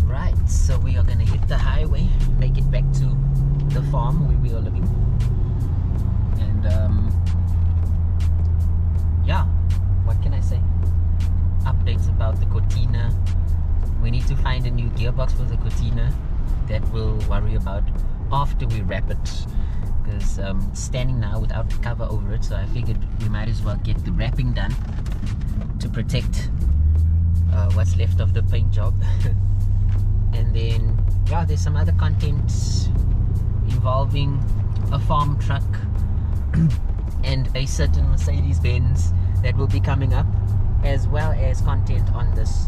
Right, so we are gonna hit the highway, make it back to the farm where we are living, and yeah, what can I say? Updates about the Cortina. We need to find a new gearbox for the Cortina that we'll worry about after we wrap it, because standing now without the cover over it, so I figured we might as well get the wrapping done to protect what's left of the paint job. And then yeah, there's some other content involving a farm truck and a certain Mercedes-Benz that will be coming up, as well as content on this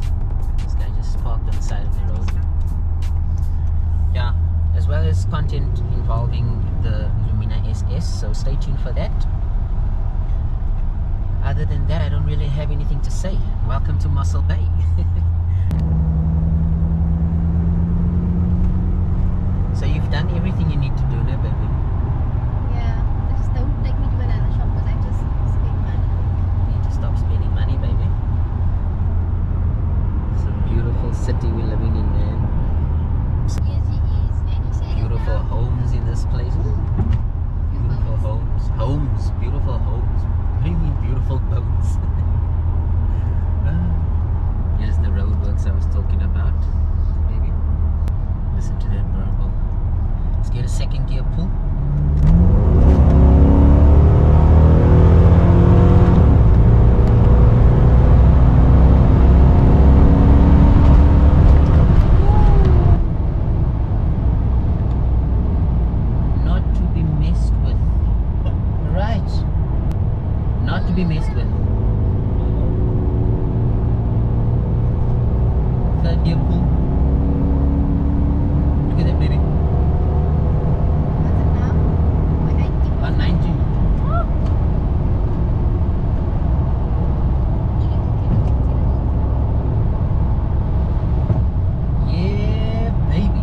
guy just parked on the side of the road. Yeah, as well as content involving the Lumina SS, so stay tuned for that. Other than that, I don't really have anything to say. Welcome to Mossel Bay. So you've done everything you need to do now, baby? Yeah, just don't take me to another shop because I just spend money. You need to stop spending money, baby. It's a beautiful city we're living in, man. Yes, he is. And he said Beautiful homes in this place. Beautiful homes. Beautiful homes. What do you mean beautiful boats? Here's the roadworks I was talking about. Maybe. Listen to that burble. Let's get a second gear pull. Not to be messed with. Right. Not to be messed with. Third gear pull. Look at that, baby. what's it now? 190. 190. Yeah, baby.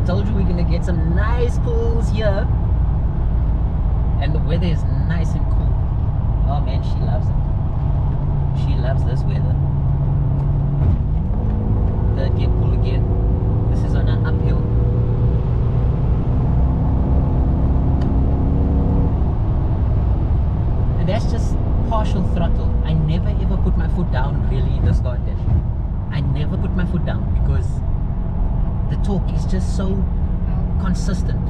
Told you we're gonna get some nice pulls here. And the weather is nice and cool. Oh man, she loves it. She loves this weather. Third gear pull again. This is on an uphill. And that's just partial throttle. I never ever put my foot down really in the start dash. I never put my foot down because the torque is just so consistent.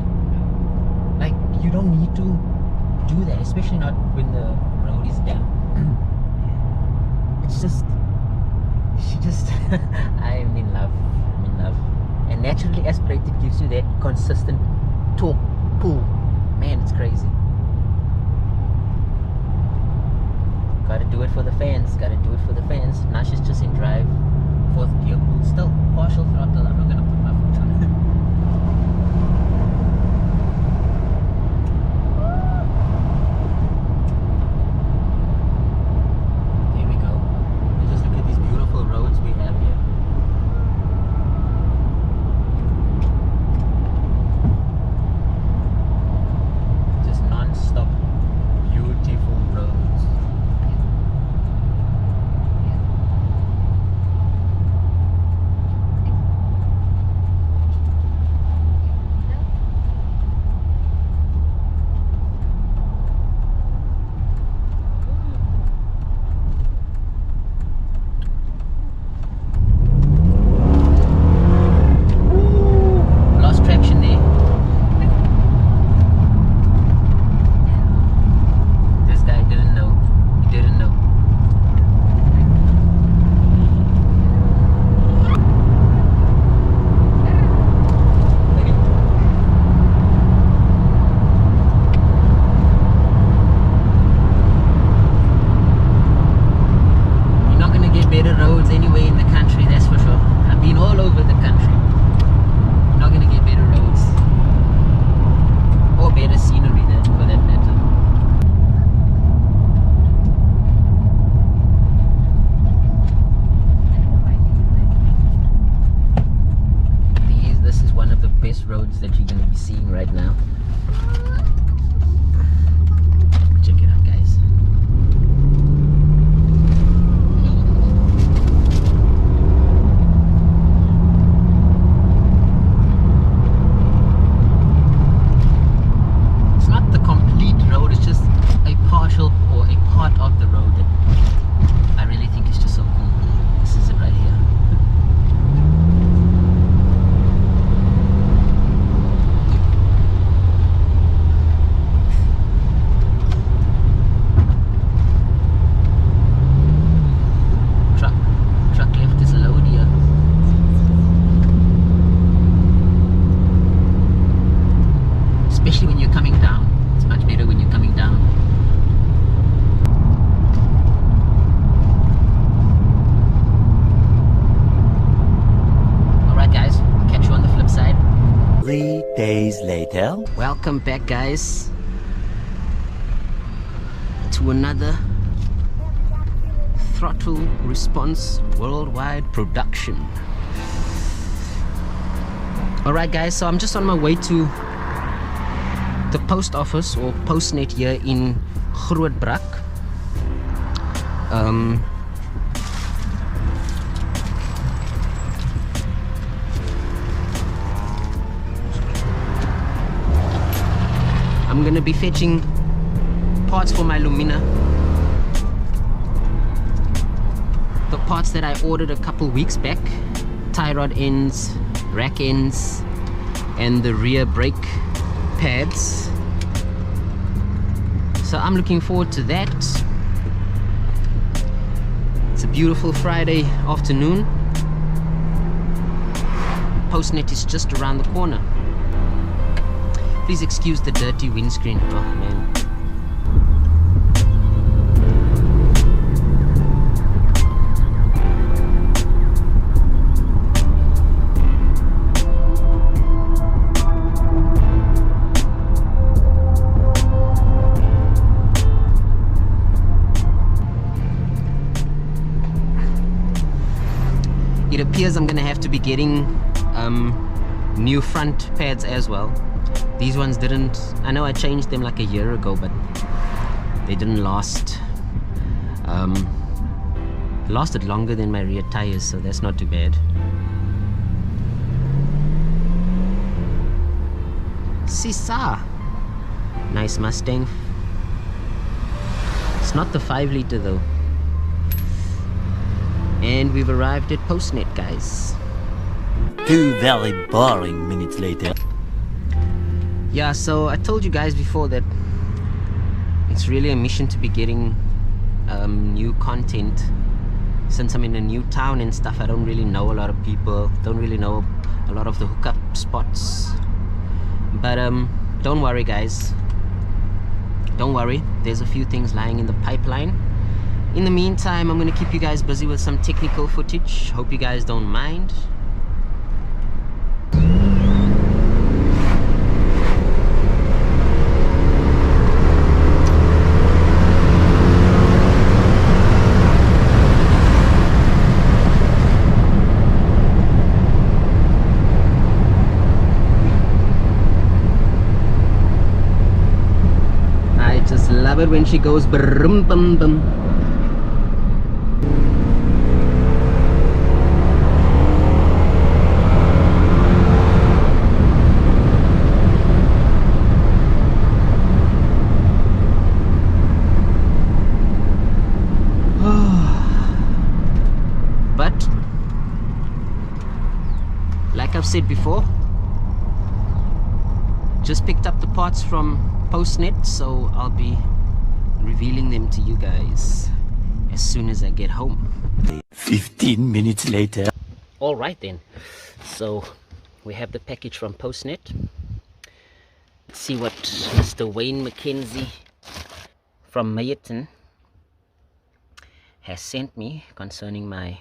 Like, you don't need to do that, especially not when the road is down. It's just, she just I'm in love. I'm in love. And naturally aspirated gives you that consistent torque pull. Man, it's crazy. Gotta do it for the fans. Gotta do it for the fans. Now she's just in drive. Fourth gear pull. Still partial throttle. I'm not gonna put my foot on it. There we go. And just look at these beautiful roads we have here. Just non-stop beautiful roads. 3 days later. Welcome back, guys, to another Throttle Response Worldwide production. Alright guys, so I'm just on my way to the post office or postnet here in Grootbrak. I'm gonna be fetching parts for my Lumina. The parts that I ordered a couple weeks back. Tie rod ends, rack ends, and the rear brake pads. So I'm looking forward to that. It's a beautiful Friday afternoon. Postnet is just around the corner. Please excuse the dirty windscreen. Oh man. It appears I'm gonna have to be getting new front pads as well. These ones didn't, I know I changed them like a year ago, but they didn't last. Lasted longer than my rear tires, so that's not too bad. Sisa, nice Mustang. It's not the 5 liter though. And we've arrived at postnet, guys. 2 very boring minutes later. Yeah, so I told you guys before that it's really a mission to be getting new content. Since I'm in a new town and stuff, I don't really know a lot of people, don't really know a lot of the hookup spots. But don't worry guys, don't worry, there's a few things lying in the pipeline. In the meantime, I'm going to keep you guys busy with some technical footage. Hope you guys don't mind. I just love it when she goes brum bum bum. But like I've said before, just picked up the parts from postnet, so I'll be revealing them to you guys as soon as I get home. 15 minutes later. Alright then, so we have the package from postnet. Let's see what Mr. Wayne McKenzie from Milton has sent me concerning my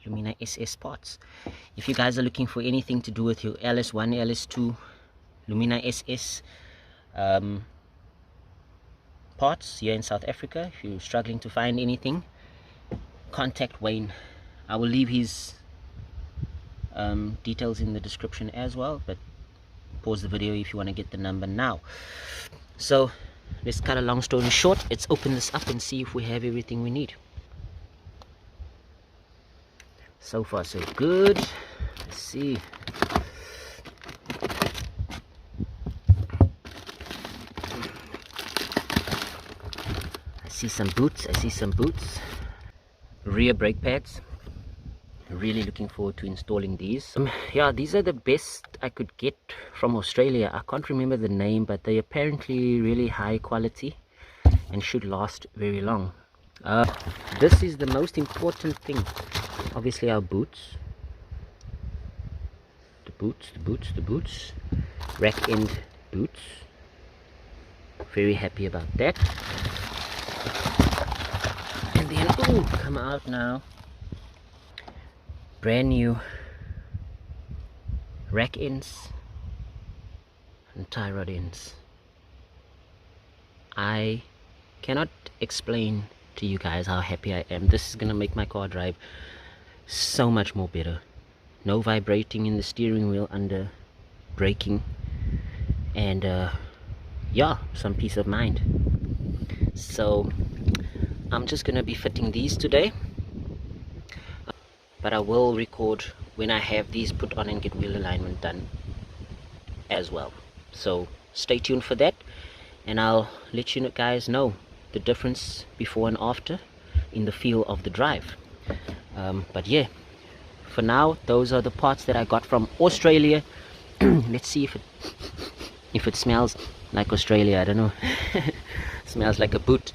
Lumina SS parts. If you guys are looking for anything to do with your LS1, LS2, Lumina SS parts here in South Africa, if you're struggling to find anything, contact Wayne. I will leave his details in the description as well, but pause the video if you want to get the number now. So let's cut a long story short, let's open this up and see if we have everything we need. So far so good. Let's see. I see some boots. Rear brake pads. Really looking forward to installing these. Yeah, these are the best I could get from Australia. I can't remember the name, but they're apparently really high quality and should last very long. This is the most important thing. Obviously our boots. The boots. Rack end boots. Very happy about that. And then, oh, come out now. Brand new rack ends and tie rod ends. I cannot explain to you guys how happy I am. This is gonna make my car drive so much more better. No vibrating in the steering wheel under braking, and yeah, some peace of mind. So I'm just gonna be fitting these today, but I will record when I have these put on and get wheel alignment done as well. So stay tuned for that, and I'll let you guys know the difference before and after in the feel of the drive. But yeah, for now, those are the parts that I got from Australia. Let's see if it smells like Australia. I don't know. Smells like a boot.